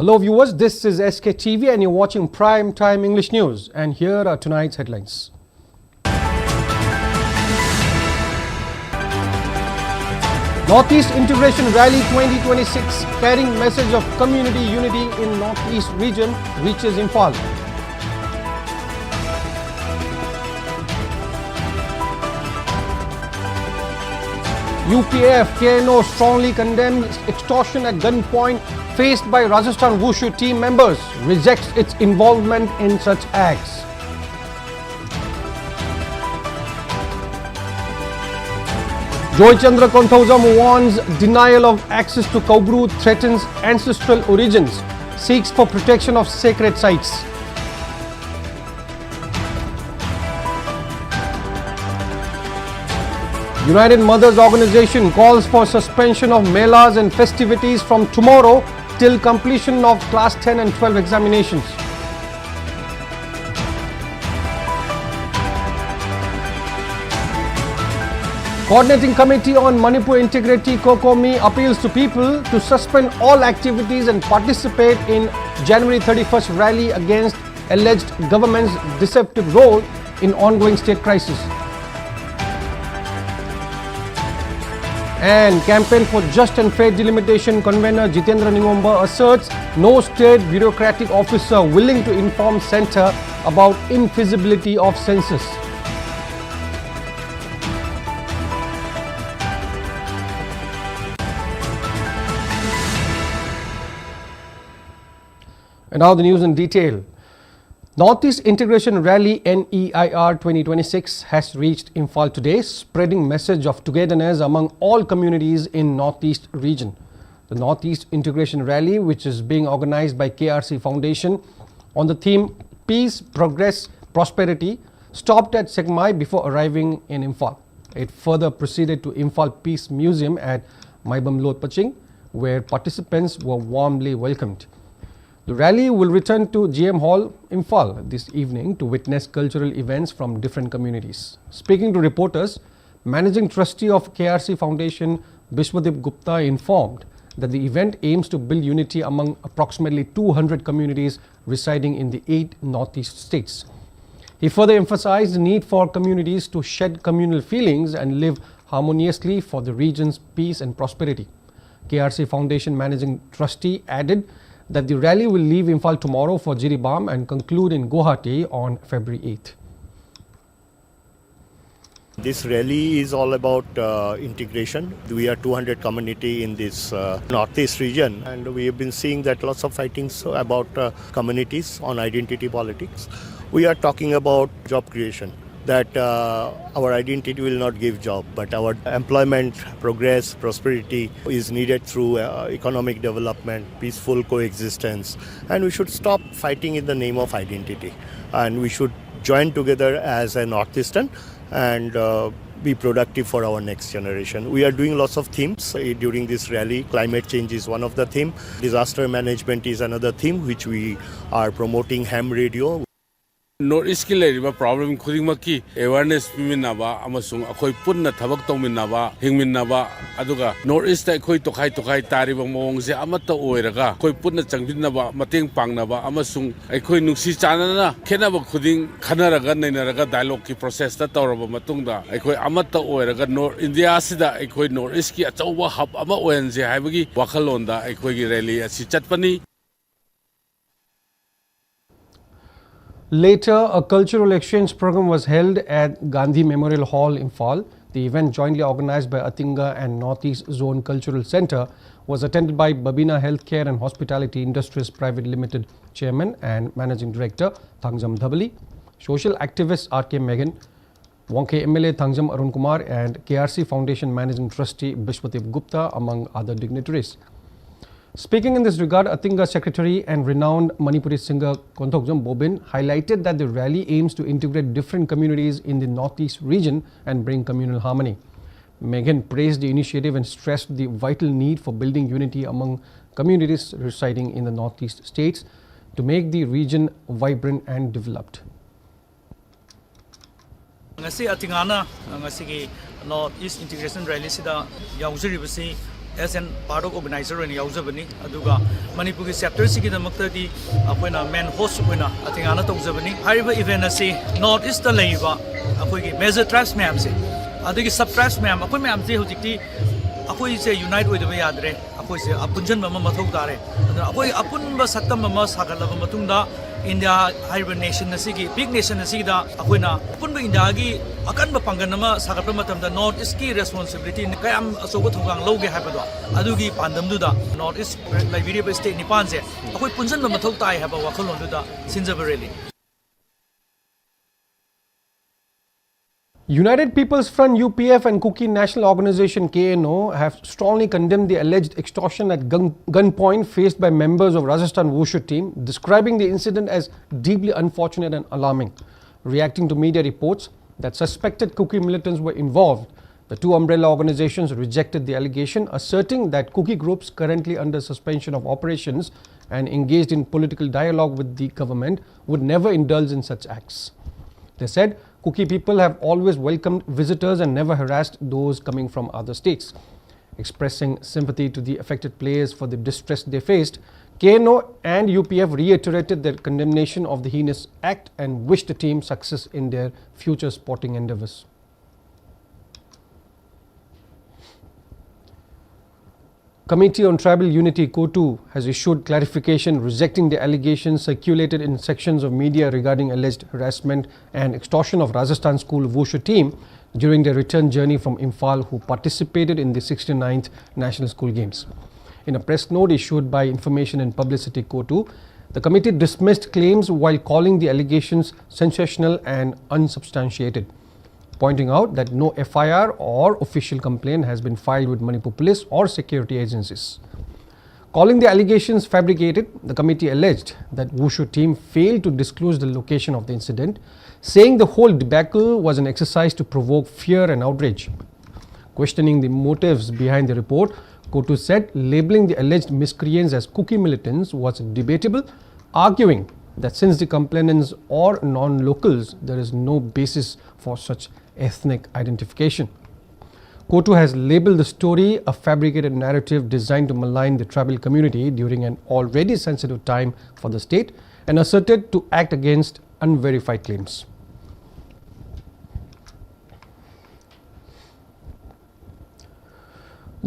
Hello viewers, this is SKTV and you're watching Prime Time English News, and here are tonight's headlines. Northeast Integration Rally 2026 carrying message of community unity in Northeast region reaches Imphal. UPAF KNO strongly condemns extortion at gunpoint faced by Rajasthan Wushu team members, rejects its involvement in such acts. Joy Chandra Konthaujam warns denial of access to Koubru threatens ancestral origins, seeks for protection of sacred sites. United Mothers Organization calls for suspension of melas and festivities from tomorrow till completion of class 10 and 12 examinations. Coordinating Committee on Manipur Integrity COCOMI appeals to people to suspend all activities and participate in January 31st rally against alleged government's deceptive role in ongoing state crisis. And Campaign for Just and Fair Delimitation convener Jitendra Ningomba asserts no state bureaucratic officer willing to inform centre about infeasibility of census. And now the news in detail. Northeast Integration Rally NEIR 2026 has reached Imphal today, spreading message of togetherness among all communities in Northeast region. The Northeast Integration Rally, which is being organized by KRC Foundation on the theme Peace, Progress, Prosperity, stopped at Segmai before arriving in Imphal. It further proceeded to Imphal Peace Museum at Maibam Lod Paching, where participants were warmly welcomed. The rally will return to GM Hall, Imphal this evening to witness cultural events from different communities. Speaking to reporters, Managing Trustee of KRC Foundation, Bishwadip Gupta informed that the event aims to build unity among approximately 200 communities residing in the 8 Northeast states. He further emphasized the need for communities to shed communal feelings and live harmoniously for the region's peace and prosperity. KRC Foundation Managing Trustee added that the rally will leave Imphal tomorrow for Jiribam and conclude in Guwahati on February 8th. This rally is all about integration. We are 200 community in this Northeast region, and we have been seeing that lots of fightings about communities on identity politics. We are talking about job creation, that our identity will not give job, but our employment, progress, prosperity is needed through economic development, peaceful coexistence, and we should stop fighting in the name of identity, and we should join together as a Northeastern and be productive for our next generation. We are doing lots of themes during this rally. Climate change is one of the themes. Disaster management is another theme which we are promoting ham radio. Northeast ki leiriba problem khudingmaki awareness piminaba amasung akhoi punna thabak tawminnaba hingminnaba aduga Northeast ta akhoi tokhai tariba mawongse amata oiraga akhoi punna changbinnaba mateng pangnaba amasung akhoi nungsi chanana khenaba khuding khanaraga nainaraga dialogue ki process ta tawraba matungda akhoi amata oiraga North India sida akhoi Northeast ki achauba hub ama oyenje haibagi wakhalonda akhoi gi rally asi chatpani. Later, a cultural exchange program was held at Gandhi Memorial Hall, Imphal. The event, jointly organized by Atinga and Northeast Zone Cultural Centre, was attended by Babina Healthcare and Hospitality Industries Private Limited Chairman and Managing Director Thangjam Dhabali, social activist R.K. Megan, Wonke MLA Thangjam Arun Kumar, and KRC Foundation Managing Trustee Bishwadip Gupta, among other dignitaries. Speaking in this regard, Atinga Secretary and renowned Manipuri singer Konthaujam Bobin highlighted that the rally aims to integrate different communities in the Northeast region and bring communal harmony. Megan praised the initiative and stressed the vital need for building unity among communities residing in the Northeast states to make the region vibrant and developed. Ngasi Atingana ngasi Northeast Integration Rally sida yaujribasi as an part of organizer and yauzabani aduga Manipuri chapter sigi damakta di akoina main host koina athingana tawzabani hariba event asi north east ta leiba akoigi major tribes ma'am se adigi sub tribes ma'am akoi ma'am se hojikti akoi se unite oidaba yadre akoi se apunjan mama mathau tare akoi apunba satam mama sagalaba matungda India hariba nation asigi big nation asigi da akoina apunba India gi akanba panganama sagatpa matamda north east ki responsibility kayam asogo thogang loge habado adugi pandamdu da north east Liberia state nipan se akoi punjan ma mathau tai haba wakhalon du da sinjabareli. United People's Front UPF and Kuki National Organization KNO have strongly condemned the alleged extortion at gunpoint faced by members of Rajasthan Wushu team, describing the incident as deeply unfortunate and alarming. Reacting to media reports that suspected Kuki militants were involved, the two umbrella organizations rejected the allegation, asserting that Kuki groups currently under suspension of operations and engaged in political dialogue with the government would never indulge in such acts. They said Kuki people have always welcomed visitors and never harassed those coming from other states. Expressing sympathy to the affected players for the distress they faced, KNO and UPF reiterated their condemnation of the heinous act and wished the team success in their future sporting endeavours. Committee on Tribal Unity Koubru has issued clarification rejecting the allegations circulated in sections of media regarding alleged harassment and extortion of Rajasthan school Wushu team during their return journey from Imphal, who participated in the 69th National School Games. In a press note issued by Information and Publicity Koubru, the committee dismissed claims while calling the allegations sensational and unsubstantiated, pointing out that no FIR or official complaint has been filed with Manipur police or security agencies. Calling the allegations fabricated, the committee alleged that Wushu team failed to disclose the location of the incident, saying the whole debacle was an exercise to provoke fear and outrage. Questioning the motives behind the report, Koubru said labeling the alleged miscreants as Kuki militants was debatable, arguing that since the complainants are non-locals, there is no basis for such ethnic identification. Koubru has labelled the story a fabricated narrative designed to malign the tribal community during an already sensitive time for the state and asserted to act against unverified claims.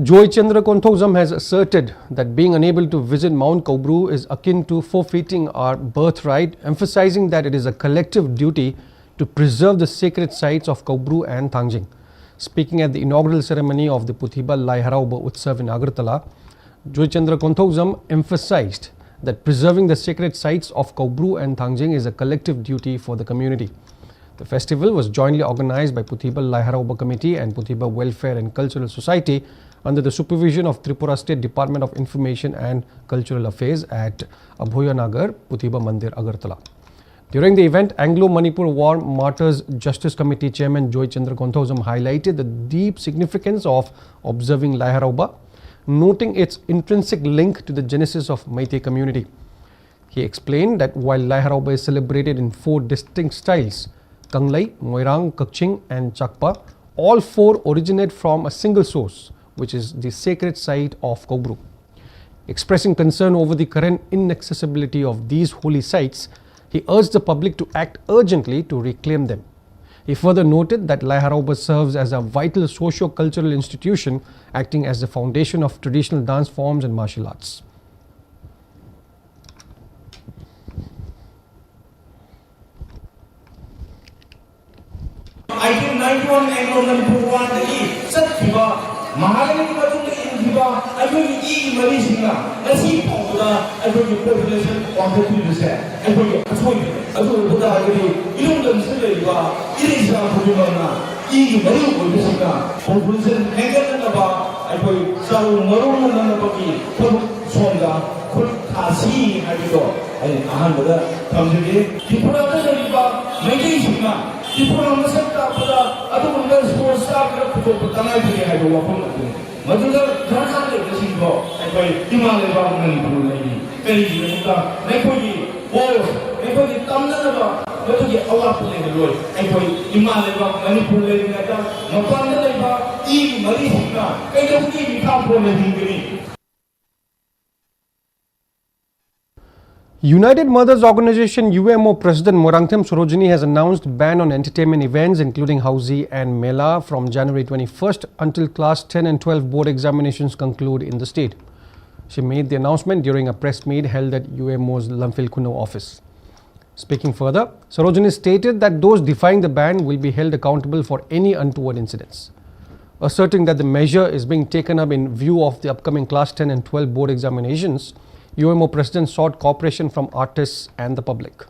Joy Chandra Konthokzam has asserted that being unable to visit Mount Koubru is akin to forfeiting our birthright, emphasizing that it is a collective duty to preserve the sacred sites of Koubru and Thangjing. Speaking at the inaugural ceremony of the Puthiba Lai Harauba Utsav in Agartala, Joy Chandra Konthokzam emphasized that preserving the sacred sites of Koubru and Thangjing is a collective duty for the community. The festival was jointly organized by Puthiba Lai Harauba Committee and Puthiba Welfare and Cultural Society under the supervision of Tripura State Department of Information and Cultural Affairs at Abhoyanagar, Puthiba Mandir, Agartala. During the event, Anglo-Manipur War Martyrs Justice Committee Chairman Joy Chandra Konthokzam highlighted the deep significance of observing Lai Harauba, noting its intrinsic link to the genesis of Meitei community. He explained that while Lai Harauba is celebrated in 4 distinct styles, Kanglai, Moirang, Kakching and Chakpa, all 4 originate from a single source, which is the sacred site of Koubru. Expressing concern over the current inaccessibility of these holy sites, he urged the public to act urgently to reclaim them. He further noted that Lai Harauba serves as a vital socio-cultural institution, acting as the foundation of traditional dance forms and martial arts. I think 91 Anglo-Manipur War Satkiva Mahalani Inviva, I will eat Marisina, as he found I will be population of the previous I will be appointed. I will put out the Ilum Silva, Ilisa Purumana, E. Maru Visina, population Hanganaba, I will Saru Maru Nanabaki, Sonda, Kulkasi, I will go, and Ahanda comes again. Tipura, Medicina. People must have other members who are started to put the night I go up on Mother Kaka, the Singo, and by Himalaya Manipur, very Nepoli, Walls, Nepoli, Tamnava, but to get our pulling the road, and by Himalaya Manipur, Mapanda, E. Marisa, ꯀꯩꯗꯧꯒꯤ ꯃꯤꯈꯥ ꯄꯣꯟꯅ ꯍꯤꯡꯒꯅꯤ United Mothers Organization UMO President Morangtham Sorojini has announced ban on entertainment events including Hausi and Mela from January 21st until class 10 and 12 board examinations conclude in the state. She made the announcement during a press meet held at UMO's Lamphil Kuno office. Speaking further, Sorojini stated that those defying the ban will be held accountable for any untoward incidents. Asserting that the measure is being taken up in view of the upcoming class 10 and 12 board examinations, UMO President sought cooperation from artists and the public.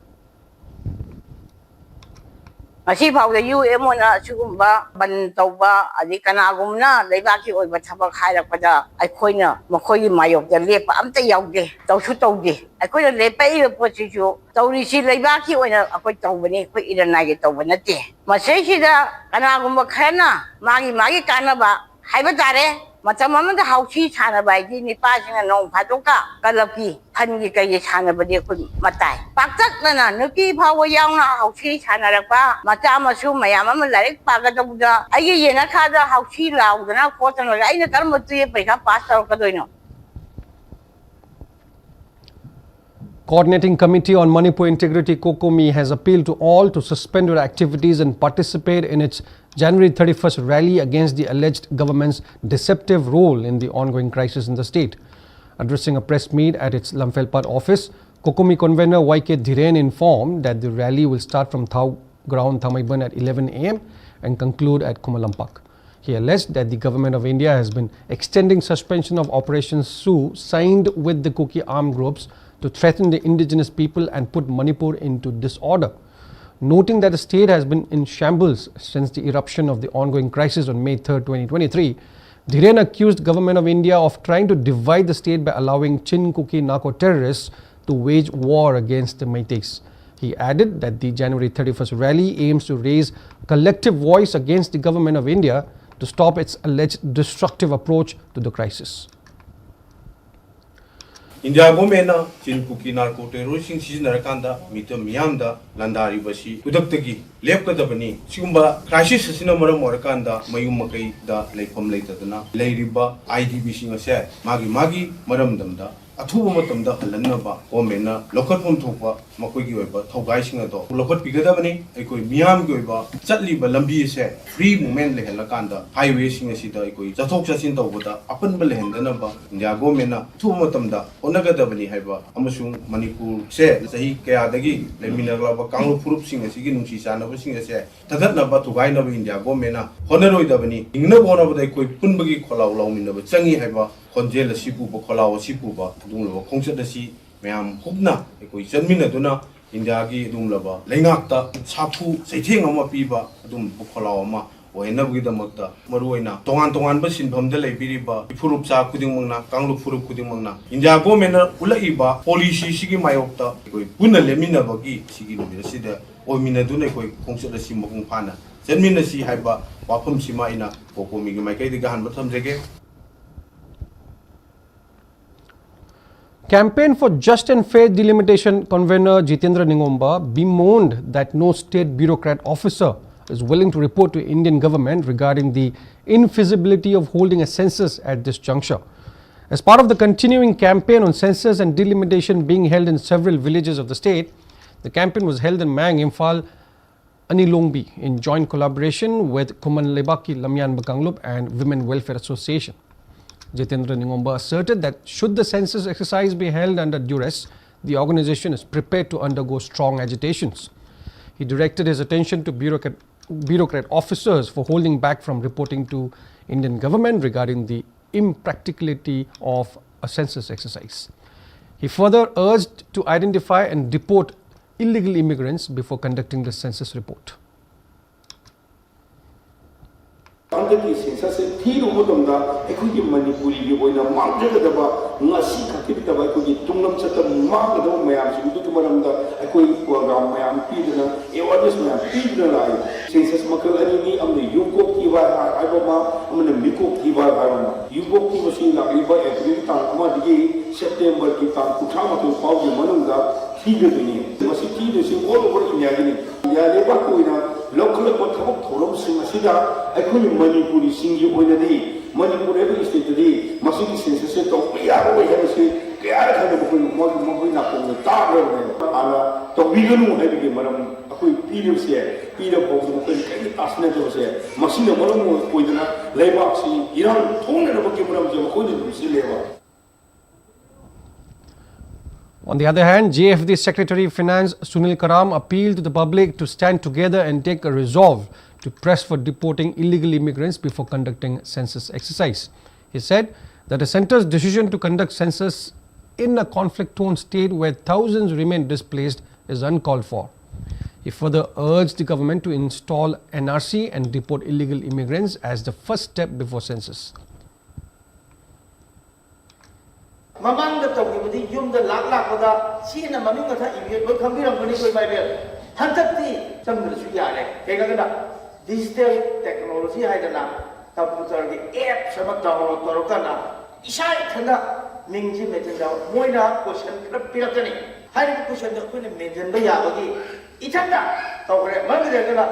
Masifauda UMO na sugumba ban tauba adi kanagumna leibaki oiba thabak hairapada aikoina makoi mayok da lepa amta yaude tausu taude aikoina lepa i position taurisi leibaki oina akoi taubani koi iranage taubanate masai da kanagumba khana magi kanaba haiba tare matam amada hausi chana baidi ni pasina nong phadoka kalaki thangi kai chana bade ko matai paktak na nuki phawa yauna hausi chana rakpa mata masu mayam am laik pagadabuda ai yena khada hausi laudana khotana aina karmatu ye paikha pass tarkadoino. Coordinating Committee on Manipur Integrity Kokomi has appealed to all to suspend their activities and participate in its January 31st rally against the alleged government's deceptive role in the ongoing crisis in the state. Addressing a press meet at its Lamphel office, Kokomi convener YK Dhiren informed that the rally will start from Thau ground Thamaiban at 11 a.m. and conclude at Kumalampak. He alleged that the government of India has been extending suspension of Operation Su signed with the Kuki armed groups to threaten the indigenous people and put Manipur into disorder. Noting that the state has been in shambles since the eruption of the ongoing crisis on May 3, 2023, Dhiren accused government of India of trying to divide the state by allowing Chin Kuki narco-terrorists to wage war against the Meiteis. He added that the January 31st rally aims to raise a collective voice against the government of India to stop its alleged destructive approach to the crisis. India government Chin Kuki narco terrorist sizinarkanda mitam miyamda landari basi udaktagi lepkadabani sigumba crisis asina maram orakanda mayum makai da leifam leitadana leiriba IDB singa se magi maram damda athuba matamda halanaba government lokatpum thokpa makoi gi oiba thogai singa do lokot pigadabani ekoi miyam gi oiba chatliba lambi se free movement lehelakanda highway singa sida ekoi chathok chasin tawbada apan ba lehendanaba India government thuba matamda onagadabani haiba amasung Manipur se sahi kaya dagi leminaglaba kanglu furup singa sigi nungsi sanaba singa se tadatnaba thugai naba India government honaroidabani ingna bonabada ekoi punbagi kholaw lawminaba changi haiba Konjel asipu ba kholaw asipu ba dumlaba khongchat asi mayam hubna ekoi chanmina duna India gi dumlaba lengakta sapu saitheng ama piba dum kholaw ama oinabgi damakta maruina tongan ba sinbhamda leibiriba furup cha khudingmangna kanglu furup khudingmangna India government ulaiba policy sigi mayokta ekoi punna leminaba gi sigi numira sida oimina duna ekoi khongchat asi mapung phana chanmina si haiba wafam sima ina Kokomi gi maikai diga hanba thamjege. Campaign for Just and Fair Delimitation convener Jitendra Ningomba bemoaned that no state bureaucrat officer is willing to report to Indian government regarding the infeasibility of holding a census at this juncture. As part of the continuing campaign on census and delimitation being held in several villages of the state, the campaign was held in Mang, Imphal, Anilongbi in joint collaboration with Kuman Lebaki Lamyan Bakanglup and Women Welfare Association. Jitendra Ningomba asserted that should the census exercise be held under duress, the organization is prepared to undergo strong agitations. He directed his attention to bureaucrat officers for holding back from reporting to Indian government regarding the impracticality of a census exercise. He further urged to identify and deport illegal immigrants before conducting the census report. Andagi census thiru modamda ekoi Manipuri gi oina mangjagadaba ngasi khakibitaba ekoi tunglam chata manggadaba mayam sidu maramda ekoi program mayam pidna awareness mayam pidna lai census makal ani ni amne yukok kiwa aibama amne mikok kiwa aibama yukok ki masi lagiba April tang ama digi September ki tang kuthama to pawgi manungda thigaduni masi thidu si all over India gi ya leba koina ꯂꯧꯈꯠꯂꯛꯄ ꯊꯕꯛ ꯊꯧꯔꯝꯁꯤꯡ ꯑꯁꯤꯗ ꯑꯩꯈꯣꯏꯒꯤ ꯃꯅꯤꯄꯨꯔꯤꯁꯤꯡꯒꯤ ꯑꯣꯏꯅꯗꯤ ꯃꯅꯤꯄꯨꯔ ꯍꯥꯏꯕ ꯁ꯭ꯇꯦꯠꯇꯗꯤ ꯃꯁꯤꯒꯤ ꯁꯦꯟꯁꯁꯁꯦ ꯇꯧꯕ ꯌꯥꯔꯣꯏ ꯍꯥꯏꯕꯁꯤ ꯀꯌꯥꯔꯛ ꯍꯥꯏꯅ ꯃꯈꯣꯏ ꯅꯥꯀꯣꯡꯗ ꯇꯥꯈ꯭ꯔꯕꯅꯦꯕ ꯍꯥꯟꯅ ꯇꯧꯕꯤꯒꯅꯨ ꯍꯥꯏꯕꯒꯤ ꯃꯔꯝ ꯑꯩꯈꯣꯏ ꯄꯤꯔꯤꯕꯁꯦ ꯄꯤꯔꯐꯥꯎꯕ ꯃꯈꯣꯏꯅ ꯀꯔꯤ ꯇꯥꯁꯤꯟꯅꯗꯕꯁꯦ ꯃꯁꯤꯅ ꯃꯔꯝ ꯑꯣꯏꯗꯅ ꯂꯩꯕꯥꯛꯁꯤ ꯏꯔꯥꯡ ꯊꯣꯛꯅꯅꯕꯒꯤ ꯃꯔꯝꯁꯦ ꯃꯈꯣꯏꯅ ꯑꯗꯨꯝ ꯁꯤꯜꯂꯦꯕ. On the other hand, JFD Secretary of Finance Sunil Karam appealed to the public to stand together and take a resolve to press for deporting illegal immigrants before conducting census exercise. He said that the centre's decision to conduct census in a conflict-torn state where thousands remain displaced is uncalled for. He further urged the government to install NRC and deport illegal immigrants as the first step before census. Mamang tawibudi yumda lakpada sina maming ka ibi ko kambirang gani ko mai bel hantakti chamdra su yare kegada digital technology haidana computer gi app sama download torokana isai thanda mingji metinda moina question kra piratani hari question da ko ne mention ba yabagi ithanda tawre mamire kana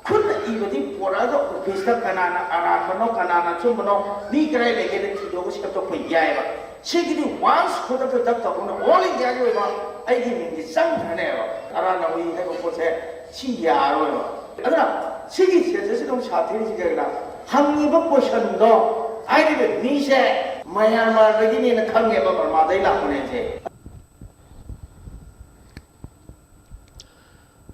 khun ibadi porado office ka kanana aramano kanana chumno ni krai lege de thido ko sikap to yaiba Shigidi once put up the doctor on all in January, I give him the sun and air. Arana, we have a posse, she yaro. Another, Shiggy says, don't shout in together. Hungry potion dog. I did it, Nisha, Myanmar, beginning in the Kanga of Madela.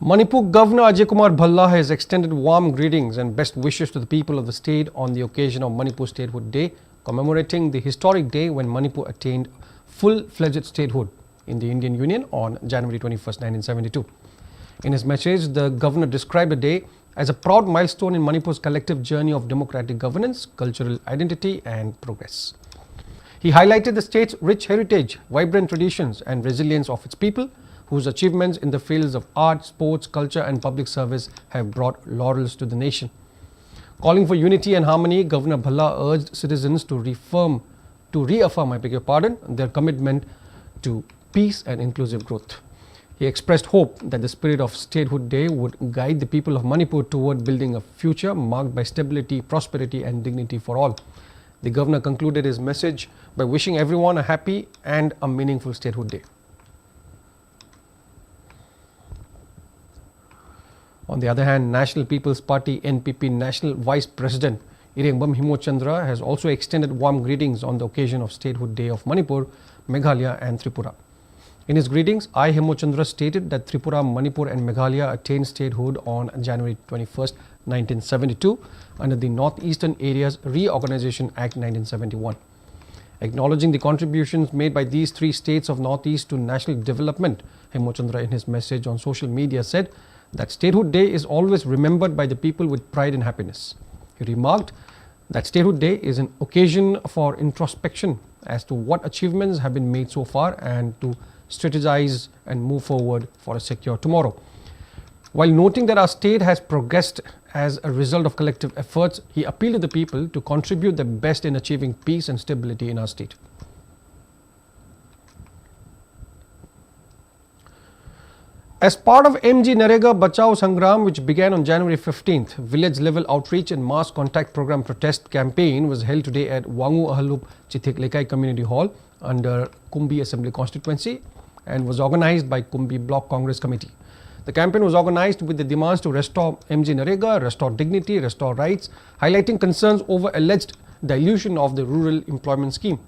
Manipur Governor Ajay Kumar Bhalla has extended warm greetings and best wishes to the people of the state on the occasion of Manipur Statehood Day, commemorating the historic day when Manipur attained full-fledged statehood in the Indian Union on January 21st, 1972. In his message, the governor described the day as a proud milestone in Manipur's collective journey of democratic governance, cultural identity and progress. He highlighted the state's rich heritage, vibrant traditions and resilience of its people, whose achievements in the fields of art, sports, culture and public service have brought laurels to the nation. Calling for unity and harmony, Governor Bhalla urged citizens to reaffirm their commitment to peace and inclusive growth. He expressed hope that the spirit of Statehood Day would guide the people of Manipur toward building a future marked by stability, prosperity and dignity for all. The governor concluded his message by wishing everyone a happy and a meaningful Statehood Day. On the other hand, National People's Party NPP National Vice President Irengbam Himochandra has also extended warm greetings on the occasion of Statehood Day of Manipur, Meghalaya and Tripura. In his greetings, I Himochandra stated that Tripura, Manipur and Meghalaya attained statehood on January 21st, 1972 under the Northeastern Areas Reorganization Act 1971. Acknowledging the contributions made by these three states of Northeast to national development, Himochandra in his message on social media said that Statehood Day is always remembered by the people with pride and happiness. He remarked that Statehood Day is an occasion for introspection as to what achievements have been made so far and to strategize and move forward for a secure tomorrow. While noting that our state has progressed as a result of collective efforts, he appealed to the people to contribute their best in achieving peace and stability in our state. As part of MG Narega Bachao Sangram, which began on January 15th, village-level outreach and mass contact program protest campaign was held today at Wangu Ahalup Chithik Lekai Community Hall under Kumbi Assembly Constituency and was organized by Kumbi Block Congress Committee. The campaign was organized with the demands to restore MG Narega, restore dignity, restore rights, highlighting concerns over alleged dilution of the rural employment scheme.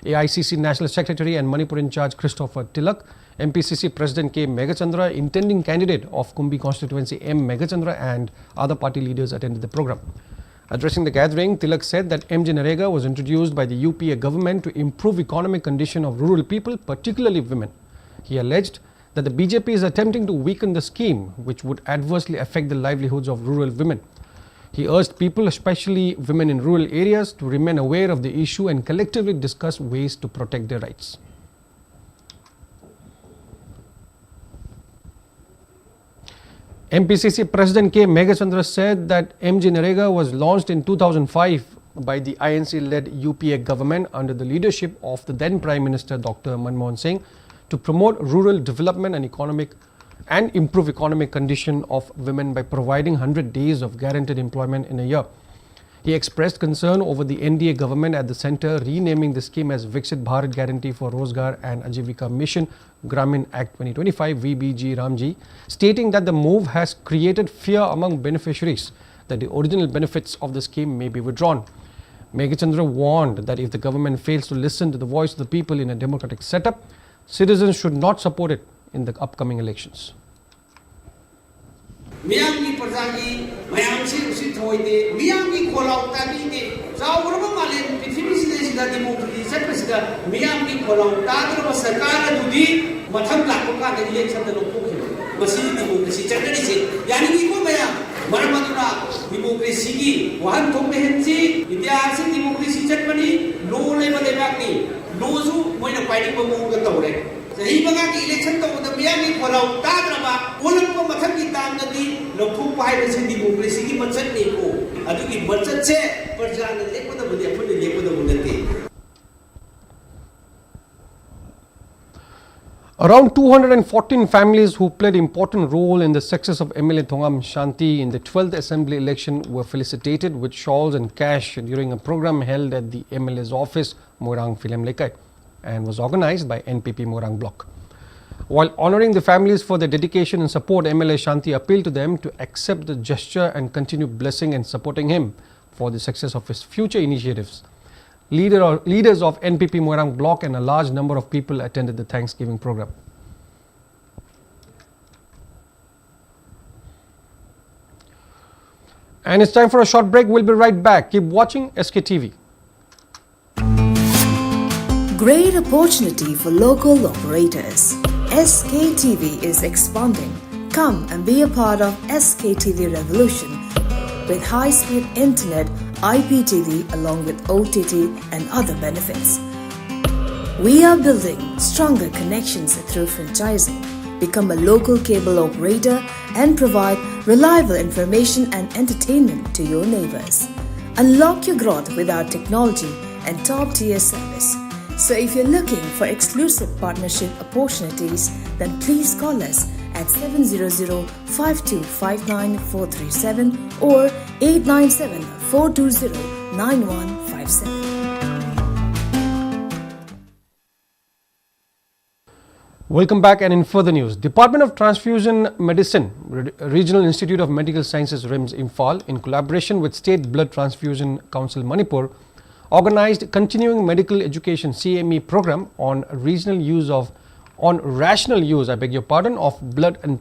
AICC National Secretary and Manipur in charge Christopher Tilak, MPCC President K. Megachandra, intending candidate of Kumbi constituency M. Megachandra and other party leaders attended the program. Addressing the gathering, Tilak said that MG Narega was introduced by the UPA government to improve economic condition of rural people, particularly women. He alleged that the BJP is attempting to weaken the scheme, which would adversely affect the livelihoods of rural women. He urged people, especially women in rural areas, to remain aware of the issue and collectively discuss ways to protect their rights. MPCC President K. Megachandra said that MG Narega was launched in 2005 by the INC-led UPA government under the leadership of the then Prime Minister Dr. Manmohan Singh to promote rural development and economic and improve economic condition of women by providing 100 days of guaranteed employment in a year. He expressed concern over the NDA government at the centre renaming the scheme as Viksit Bharat Guarantee for Rozgar and Ajivika Mission Gramin Act 2025 VBG Ramji, stating that the move has created fear among beneficiaries that the original benefits of the scheme may be withdrawn. Meghachandra warned that if the government fails to listen to the voice of the people in a democratic setup, citizens should not support it in the upcoming elections. Miyamgi Pazagi, Mayamsi Sitoide, Miyamgi Kolau Tabide, Zaurama Malin, Pitimisis, the democracy, Sepasida, Miyamgi Kolau, Tadra, Sakara, Dudi, Matamla, the election of the Lopu, Masini democracy, Chakarisi, Yani Komaya, Maramadura, democracy, one comprehensive, Idiasi democracy, Chapani, no level evacni, no zoo, when a fighting for the Tore. Sahi mga election to the Miami Kolau Tadraba, ulang ko matagi tamnadi, lopu pai sa democracy ki mansat ni ko. Adu ki mansat se parjana lekpo da budi apun lekpo da budati. Around 214 families who played important role in the success of MLA Thongam Shanti in the 12th Assembly election were felicitated with shawls and cash during a program held at the MLA's office, Moirang Film Lekai, and was organized by NPP Moirang Block. While honoring the families for their dedication and support, MLA Shanti appealed to them to accept the gesture and continue blessing and supporting him for the success of his future initiatives. Leaders of NPP Moirang Block and a large number of people attended the Thanksgiving program. And it's time for a short break. We'll be right back. Keep watching SKTV. Great opportunity for local operators. SKTV is expanding. Come and be a part of SKTV revolution with high-speed internet, IPTV along with OTT and other benefits. We are building stronger connections through franchising. Become a local cable operator and provide reliable information and entertainment to your neighbors. Unlock your growth with our technology and top-tier service. So if you're looking for exclusive partnership opportunities, then please call us at 700-5259-437 or 897-420-9157. Welcome back, and in further news, Department of Transfusion Medicine, Regional Institute of Medical Sciences RIMS Imphal, in collaboration with State Blood Transfusion Council Manipur, organized Continuing Medical Education CME program on rational use of blood and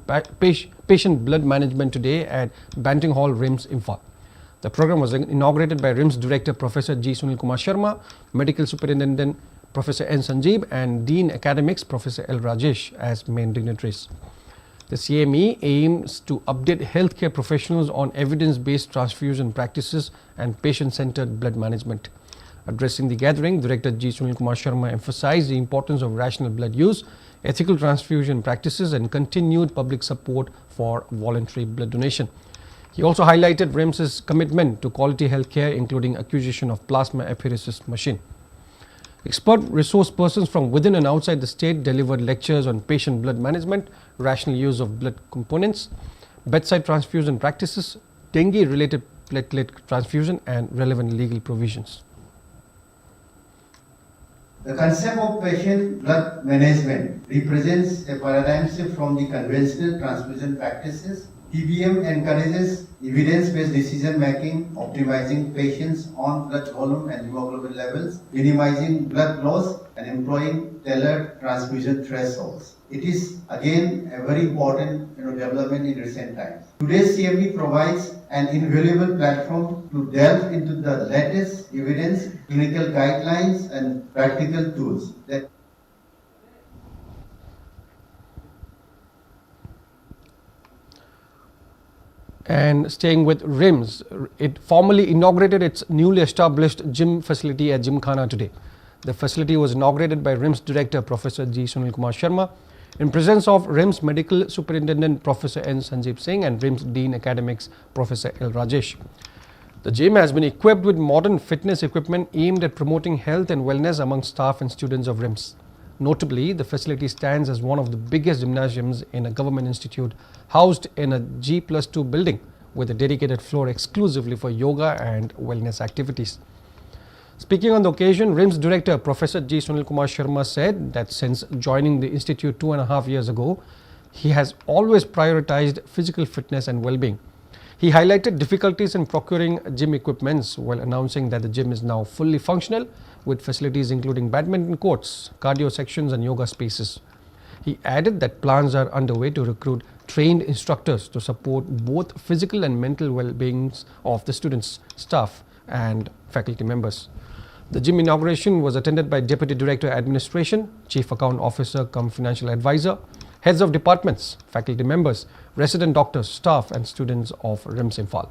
patient blood management today at Banting Hall RIMS Imphal. The program was inaugurated by RIMS Director Professor G. Sunil Kumar Sharma, Medical Superintendent Professor N. Sanjeev and Dean Academics Professor L. Rajesh as main dignitaries. The CME aims to update healthcare professionals on evidence-based transfusion practices and patient-centered blood management. Addressing the gathering, Director G. Sunil Kumar Sharma emphasized the importance of rational blood use, ethical transfusion practices and continued public support for voluntary blood donation. He also highlighted RIMS's commitment to quality healthcare, including acquisition of plasma apheresis machine. Expert resource persons from within and outside the state delivered lectures on patient blood management, rational use of blood components, bedside transfusion practices, dengue-related platelet transfusion and relevant legal provisions. The concept of patient blood management represents a paradigm shift from the conventional transfusion practices. TBM encourages evidence-based decision-making, optimizing patients' on blood volume and hemoglobin levels, minimizing blood loss, and employing tailored transfusion thresholds. It is again a very important development in recent times. Today's CME provides an invaluable platform to delve into the latest evidence, clinical guidelines, and practical tools that And staying with RIMS, it formally inaugurated its newly established gym facility at Gymkhana today. The facility was inaugurated by RIMS Director Professor G. Sunil Kumar Sharma in presence of RIMS Medical Superintendent Professor N. Sanjeev Singh and RIMS Dean Academics Professor L. Rajesh. The gym has been equipped with modern fitness equipment aimed at promoting health and wellness among staff and students of RIMS. Notably, the facility stands as one of the biggest gymnasiums in a government institute housed in a G+2 building with a dedicated floor exclusively for yoga and wellness activities. Speaking on the occasion, RIMS Director Professor G. Sunil Kumar Sharma said that since joining the institute 2.5 years ago, he has always prioritized physical fitness and well-being. He highlighted difficulties in procuring gym equipments while announcing that the gym is now fully functional with facilities including badminton courts, cardio sections and yoga spaces. He added that plans are underway to recruit trained instructors to support both physical and mental well-being of the students, staff and faculty members. The gym inauguration was attended by Deputy Director Administration, Chief Account Officer cum Financial Advisor, heads of departments, faculty members, resident doctors, staff and students of RIMS Imphal.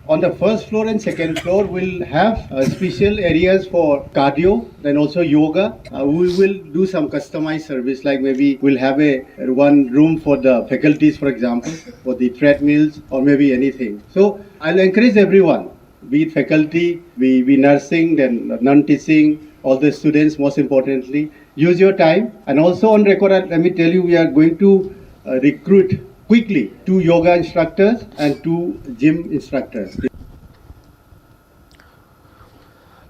On the first floor and second floor, we'll have special areas for cardio, then also yoga. We will do some customized service, like maybe we'll have one room for the faculties, for example, for the treadmills or maybe anything. So I'll encourage everyone, be it faculty, be nursing, then non-teaching, all the students most importantly, use your time. And also on record, let me tell you, we are going to recruit quickly 2 yoga instructors and 2 gym instructors.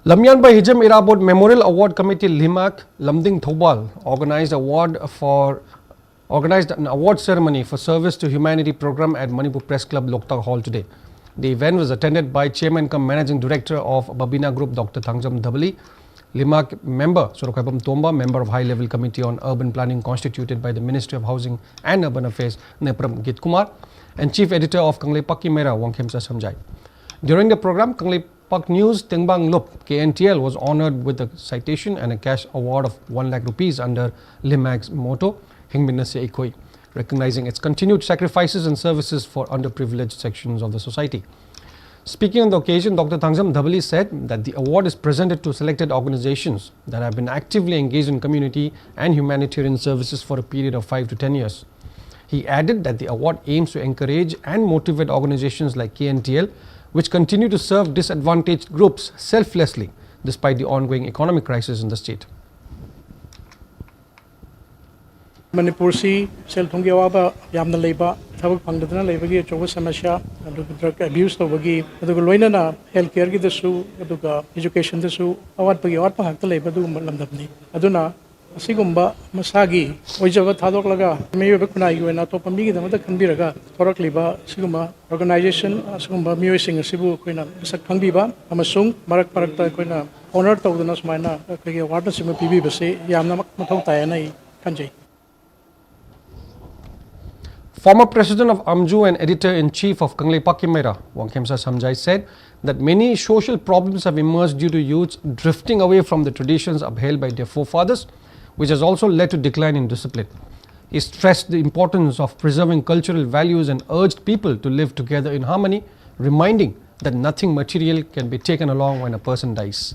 Lamyan by Hijam Irabot Memorial Award Committee Limak Lamding Thobal organized an award ceremony for service to humanity program at Manipur Press Club Loktak Hall today. The event was attended by Chairman cum Managing Director of Babina Group Dr. Thangjam Dhabali, Limak member Sorokaibam Tomba, member of High Level Committee on Urban Planning constituted by the Ministry of Housing and Urban Affairs Nepram Git Kumar, and Chief Editor of Kangleipak Mera Wangkhemsa Samjai. During the program, Kangleipak News Tengbang Lup KNTL was honored with a citation and a cash award of 1 lakh rupees under Limak's motto Hingminna Se Ikoi, recognizing its continued sacrifices and services for underprivileged sections of the society. Speaking on the occasion, Dr. Thangjam Dhabali said that the award is presented to selected organizations that have been actively engaged in community and humanitarian services for a period of 5 to 10 years. He added that the award aims to encourage and motivate organizations like KNTL, which continue to serve disadvantaged groups selflessly despite the ongoing economic crisis in the state. Manipur si selthongi awaba yamna leiba thabak phangdana leibagi choba samasya drug abuse tobagi aduga loinana healthcare gi dasu aduga education dasu awat pagi awat phangta leiba du lamdabni aduna asigumba masagi oijaba thadoklaga meyebe kunai goina to pamigi damada khanbiraga thorakliba sigumba organization asigumba miyosing asibu koina sak khangbiba amasung marak parakta koina honor tawdana sumaina kege award sima pibi base yamna mathau tayana kanjai. Former President of Amju and Editor-in-Chief of Kangleipak Mera, Wangkhemsa Samjai, said that many social problems have emerged due to youths drifting away from the traditions upheld by their forefathers, which has also led to decline in discipline. He stressed the importance of preserving cultural values and urged people to live together in harmony, reminding that nothing material can be taken along when a person dies.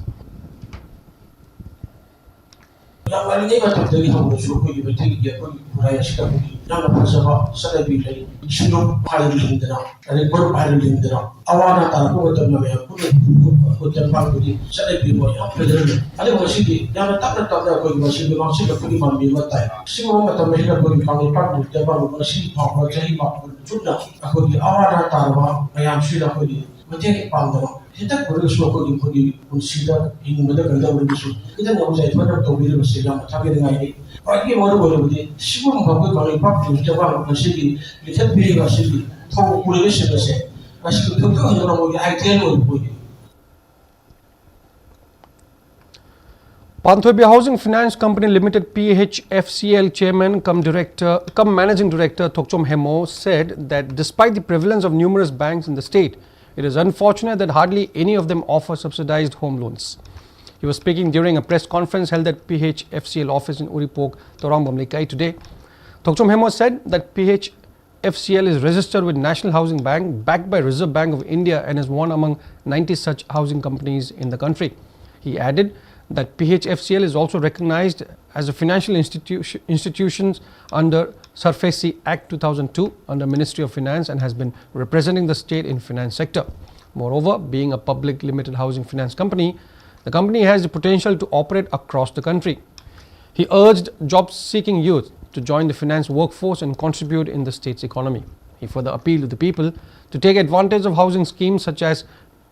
Materi pangdama kita perlu suatu di consider in mother kandang begitu kita nggak usah itu ada tahu bila masih yang tapi dengan ini pagi baru boleh budi semua bagus kalau ipak tu jawab masih kita pilih masih tahu boleh masih tu hanya orang boleh ideal boleh. Panthoibia Housing Finance Company Limited PHFCL Chairman cum Managing Director Thokchom Hemo said that despite the prevalence of numerous banks in the state, it is unfortunate that hardly any of them offer subsidized home loans. He was speaking during a press conference held at PHFCL office in Uripok, Torang Bamlikai today. Thokchom Hemo said that PHFCL is registered with National Housing Bank, backed by Reserve Bank of India, and is one among 90 such housing companies in the country. He added that PHFCL is also recognized as a financial institution under SARFAESI Act 2002 under Ministry of Finance and has been representing the state in finance sector. Moreover, being a public limited housing finance company, The company has the potential to operate across the country. He urged job-seeking youth to join the finance workforce and contribute in the state's economy. He further appealed to the people to take advantage of housing schemes such as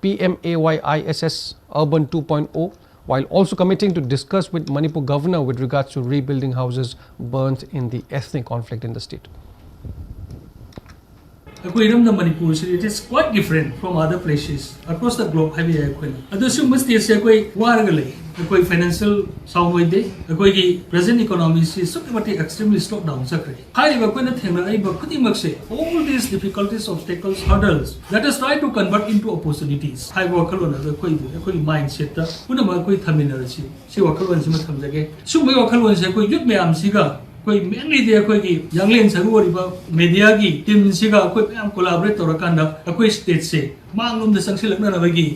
PMAYISS Urban 2.0, while also committing to discuss with Manipur governor with regards to rebuilding houses burnt in the ethnic conflict in the state. Manipur, it is quite different from other places across the globe. Financial sound present economy is extremely slowed down. All these difficulties, obstacles, hurdles, let us try to convert into opportunities. High worker on the mindset, mainly the young media team collaborate state say Manglum the Sanction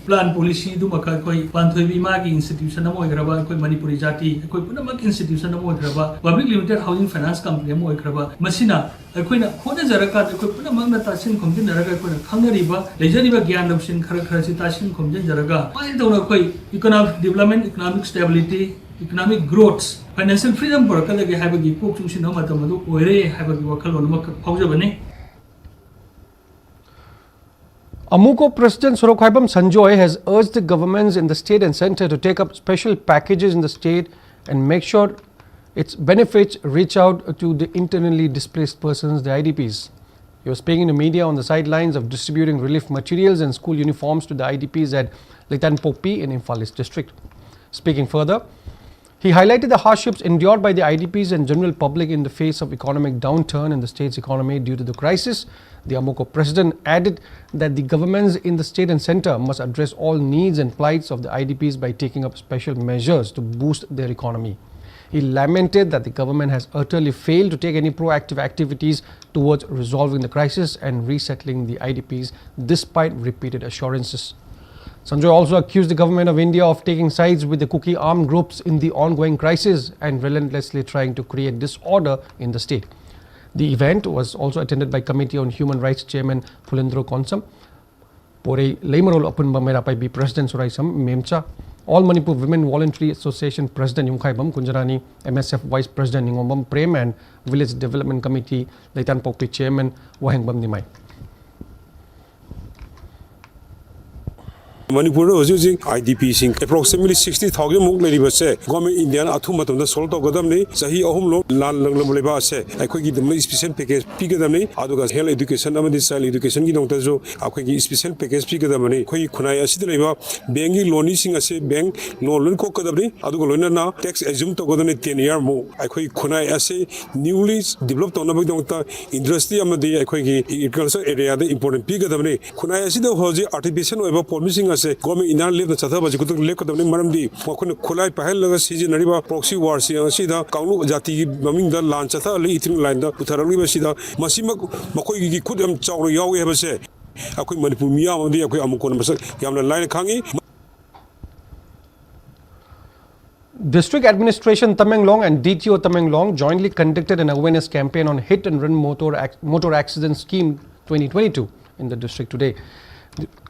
plan policy do Makakoi, Panthobi Magi institution Moigraba, Manipuri Jati, Punamak institution Moigraba, Public Limited Housing Finance Company Moigraba, Masina, Kona Zarakat, Punamanga Tashin Comjin Jaraga, Kangariba, Lejaniba Gyandopshin, Karakarasi Tashin Comjin Jaraga, economic development, economic stability, economic growth, financial freedom for Kalagi Habagi Pokum Matamadu, Ore Habagi Wakal Paujabane. Amuko President Sorokhaibam Sanjoy has urged the governments in the state and centre to take up special packages in the state and make sure its benefits reach out to the internally displaced persons, the IDPs. He was speaking to media on the sidelines of distributing relief materials and school uniforms to the IDPs at Litanpopi in Imphal district. Speaking further, he highlighted the hardships endured by the IDPs and general public in the face of economic downturn in the state's economy due to the crisis. The Amuko president added that the governments in the state and centre must address all needs and plights of the IDPs by taking up special measures to boost their economy. He lamented that the government has utterly failed to take any proactive activities towards resolving the crisis and resettling the IDPs despite repeated assurances. Sanjoy also accused the government of India of taking sides with the Kuki armed groups in the ongoing crisis and relentlessly trying to create disorder in the state. The event was also attended by Committee on Human Rights Chairman Pulendro Konsam, Pore Leimarol Open Bamerapai B President Suraisam Memcha, All Manipur Women Voluntary Association President Yungkhaibam Kunjarani, MSF Vice President Ningombam Prem and Village Development Committee Leitan Popi Chairman Wahengbam Nimai. Manipur using IDP approximately 60,000 muk leriba government Indian athum matam da solve togadamni sahi ahum lo lan langlam leba se akoi gi dam special package pigadamni aduga health education amadi child education gi dongta jo akoi gi special package pigadamni khoi khunai asid leba bank loan sing ase bank loan ko kadamni aduga loina na tax assume togadani 10 year mo akoi khunai ase newly developed tonabag dongta industry amadi akoi gi agriculture area da important pigadamni khunai asid hoji artificial oba promising government in our live the Chatha was good lake of the Maramdi, Kulai Pahel season Riva, proxy wars, Sida, Kaulu Jati, Maming the Lanchatha, eating line, Utara Sida, Masima Makogi Kudam Chow Yawi ever say. I could Manipumia on the Amukonam Yamla Line Kangi. District Administration Tamenglong and DTO Tamenglong jointly conducted an awareness campaign on hit and run motor accident scheme 2022 in the district today.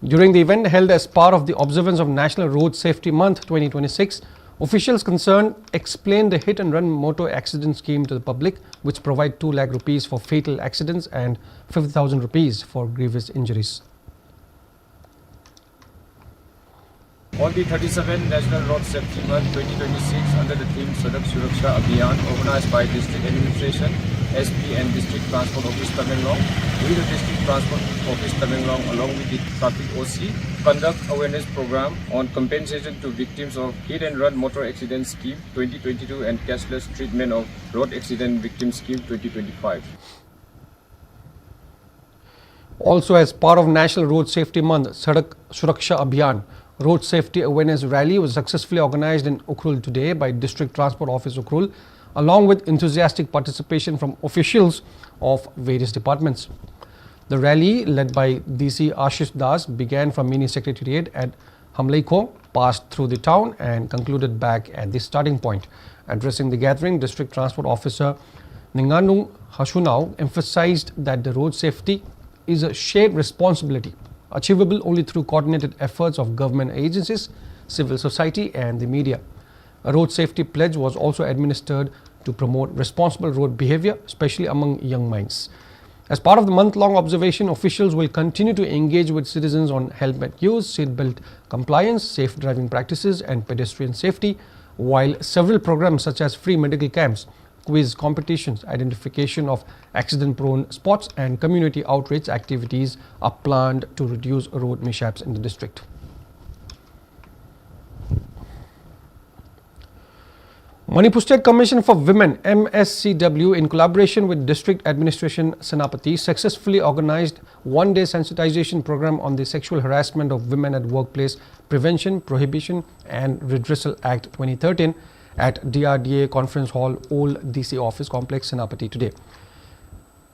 During the event held as part of the observance of National Road Safety Month 2026, officials concerned explained the hit and run motor accident scheme to the public, which provide 2 lakh rupees for fatal accidents and 50,000 rupees for grievous injuries. On the 37th National Road Safety Month 2026 under the theme Sadak Suraksha Abhiyan organized by District Administration, SP and District Transport Office Tamenglong, we the District Transport Office Tamenglong along with the Traffic OC conduct awareness program on compensation to victims of hit and run motor accident scheme 2022 and cashless treatment of road accident victim scheme 2025. Also as part of National Road Safety Month, Sadak Suraksha Abhiyan, Road Safety Awareness Rally was successfully organized in Ukhrul today by District Transport Office Ukhrul, along with enthusiastic participation from officials of various departments. The rally, led by DC Ashish Das, began from Mini Secretariat at Hamleikho, passed through the town and concluded back at the starting point. Addressing the gathering, District Transport Officer Ninganung Hashunau emphasized that the road safety is a shared responsibility, achievable only through coordinated efforts of government agencies, civil society and the media. A road safety pledge was also administered to promote responsible road behavior, especially among young minds. As part of the month-long observation, officials will continue to engage with citizens on helmet use, seatbelt compliance, safe driving practices and pedestrian safety, while several programs such as free medical camps, quiz competitions, identification of accident-prone spots and community outreach activities are planned to reduce road mishaps in the district. Manipur State Commission for Women MSCW, in collaboration with District Administration Senapati, successfully organized one-day sensitization program on the Sexual Harassment of Women at Workplace Prevention, Prohibition and Redressal Act 2013 at DRDA Conference Hall, Old DC Office Complex, Senapati today.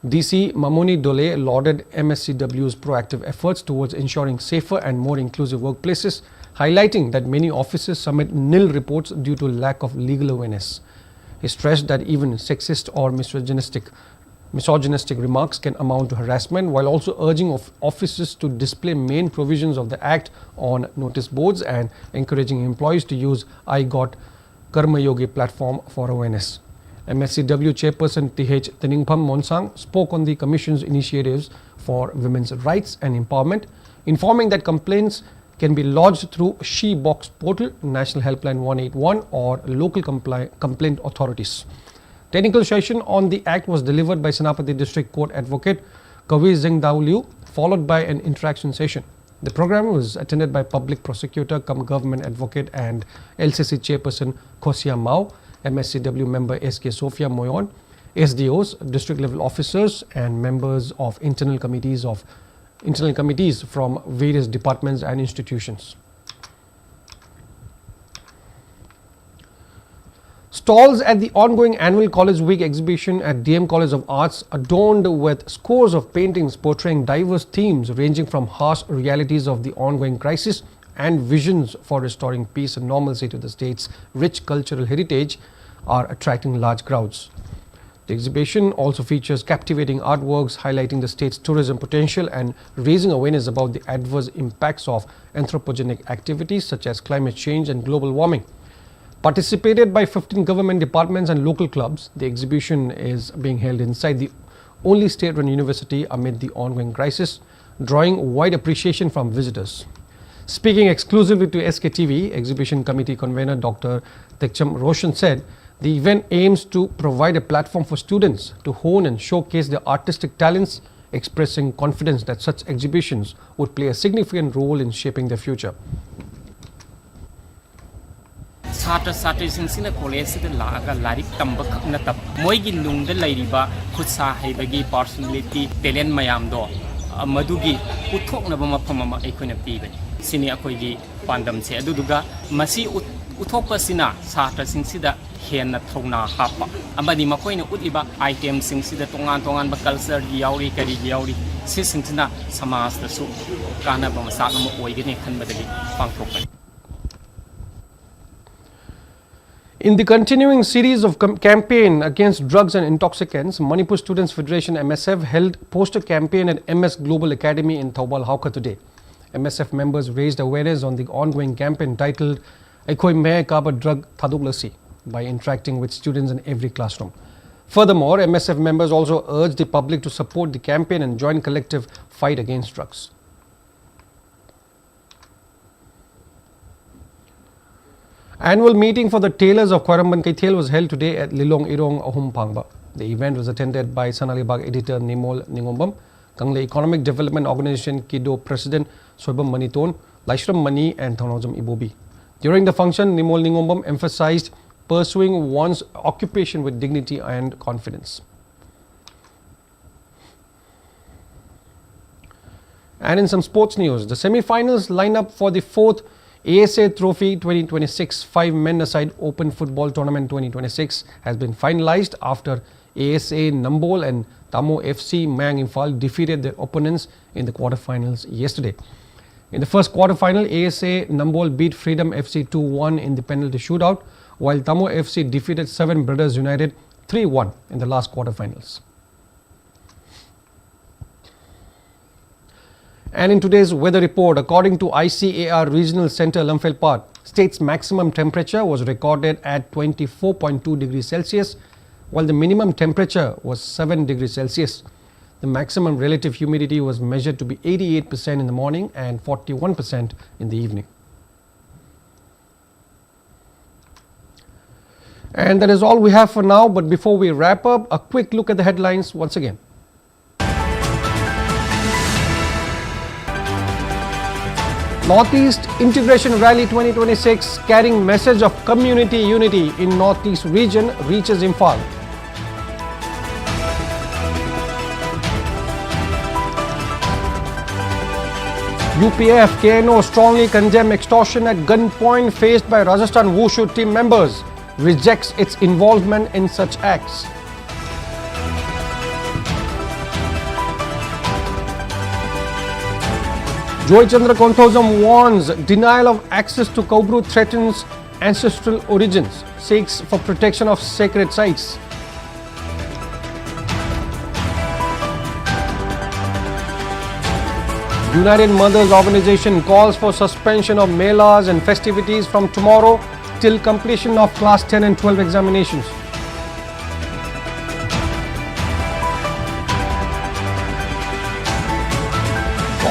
DC Mamoni Dole lauded MSCW's proactive efforts towards ensuring safer and more inclusive workplaces, highlighting that many offices submit nil reports due to lack of legal awareness. He stressed that even sexist or misogynistic remarks can amount to harassment, while also urging offices to display main provisions of the Act on notice boards and encouraging employees to use I Got Karma Yogi platform for awareness. MSCW Chairperson T.H. Teningpham Monsang spoke on the Commission's initiatives for women's rights and empowerment, informing that complaints can be lodged through She Box portal, National Helpline 181 or local complaint authorities. Technical session on the Act was delivered by Senapati District Court Advocate Kavi Zengdao Liu, followed by an interaction session. The program was attended by Public Prosecutor cum Government Advocate and LCC Chairperson Khosia Mao, MSCW member SK Sophia Moyon, SDOs, district level officers and members of internal committees from various departments and institutions. Stalls at the ongoing annual College Week exhibition at DM College of Arts, adorned with scores of paintings portraying diverse themes ranging from harsh realities of the ongoing crisis and visions for restoring peace and normalcy to the state's rich cultural heritage, are attracting large crowds. The exhibition also features captivating artworks highlighting the state's tourism potential and raising awareness about the adverse impacts of anthropogenic activities such as climate change and global warming. Participated by 15 government departments and local clubs, the exhibition is being held inside the only state-run university amid the ongoing crisis, drawing wide appreciation from visitors. Speaking exclusively to SKTV, Exhibition Committee Convener Dr. Tekcham Roshan said, the event aims to provide a platform for students to hone and showcase their artistic talents, expressing confidence that such exhibitions would play a significant role in shaping their future. Satra Satrisina College Laga Larik Tambak Natab Moigi Nunda Lariba Kutsa Hebagi personality Telen Mayamdo Madugi Utok Nabama Pamama Equinapive Sini Akoigi Pandam Se Aduga Masi Utopasina Satra Sinsida Hena Tona Hapa Amadi Makoina Udiba items Sinsida Tongan Tongan Bakalsar Yauri Kari Yauri Sisintina Samas the Su Kana Bamasakam Oigini Kanbadagi Pankopan. In the continuing series of campaign against drugs and intoxicants, Manipur Students Federation MSF held poster campaign at MS Global Academy in Thoubal Hauka today. MSF members raised awareness on the ongoing campaign titled Ekhoi Meh Kaba Drug Thaduglasi by interacting with students in every classroom. Furthermore, MSF members also urged the public to support the campaign and join collective fight against drugs. Annual meeting for the tailors of Khwaramban Kaithel was held today at Lilong Irong Ahum Pangba. The event was attended by Sanalibag editor Nimol Ningombam, Kangle Economic Development Organization Kido President Soibam Maniton, Laishram Mani and Thanojam Ibobi. During the function, Nimol Ningombam emphasized pursuing one's occupation with dignity and confidence. And in some sports news, the semi-finals lineup for the 4th ASA Trophy 2026 5-men-a-side Open Football Tournament 2026 has been finalized after ASA Nambol and Tamo FC Mang Imphal defeated their opponents in the quarterfinals yesterday. In the first quarterfinal, ASA Nambol beat Freedom FC 2-1 in the penalty shootout, while Tamo FC defeated Seven Brothers United 3-1 in the last quarterfinals. And in today's weather report, according to ICAR Regional Center Imphal, state's maximum temperature was recorded at 24.2 degrees Celsius, while the minimum temperature was 7 degrees Celsius. The maximum relative humidity was measured to be 88% in the morning and 41% in the evening. And that is all we have for now, but before we wrap up, a quick look at the headlines once again. Northeast Integration Rally 2026 carrying message of community unity in Northeast region reaches Imphal. UPF KNO strongly condemn extortion at gunpoint faced by Rajasthan Wushu team members, rejects its involvement in such acts. Joy Chandra Konthosam warns denial of access to Koubru threatens ancestral origins, seeks for protection of sacred sites. United Mothers Organization calls for suspension of melas and festivities from tomorrow till completion of class 10 and 12 examinations.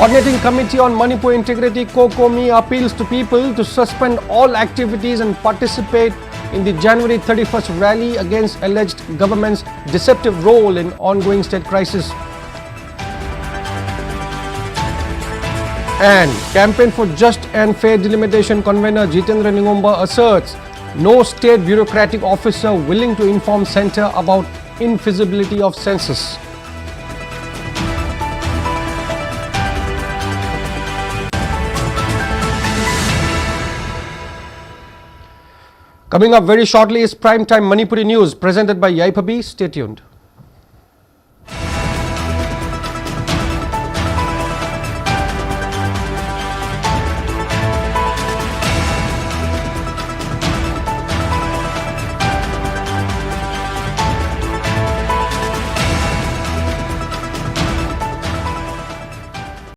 Coordinating Committee on Manipur Integrity COCOMI appeals to people to suspend all activities and participate in the January 31st rally against alleged government's deceptive role in ongoing state crisis. And Campaign for Just and Fair Delimitation convener Jitendra Ningomba asserts no state bureaucratic officer willing to inform centre about infeasibility of census. Coming up very shortly is Primetime Manipuri News presented by Yaipabi. Stay tuned.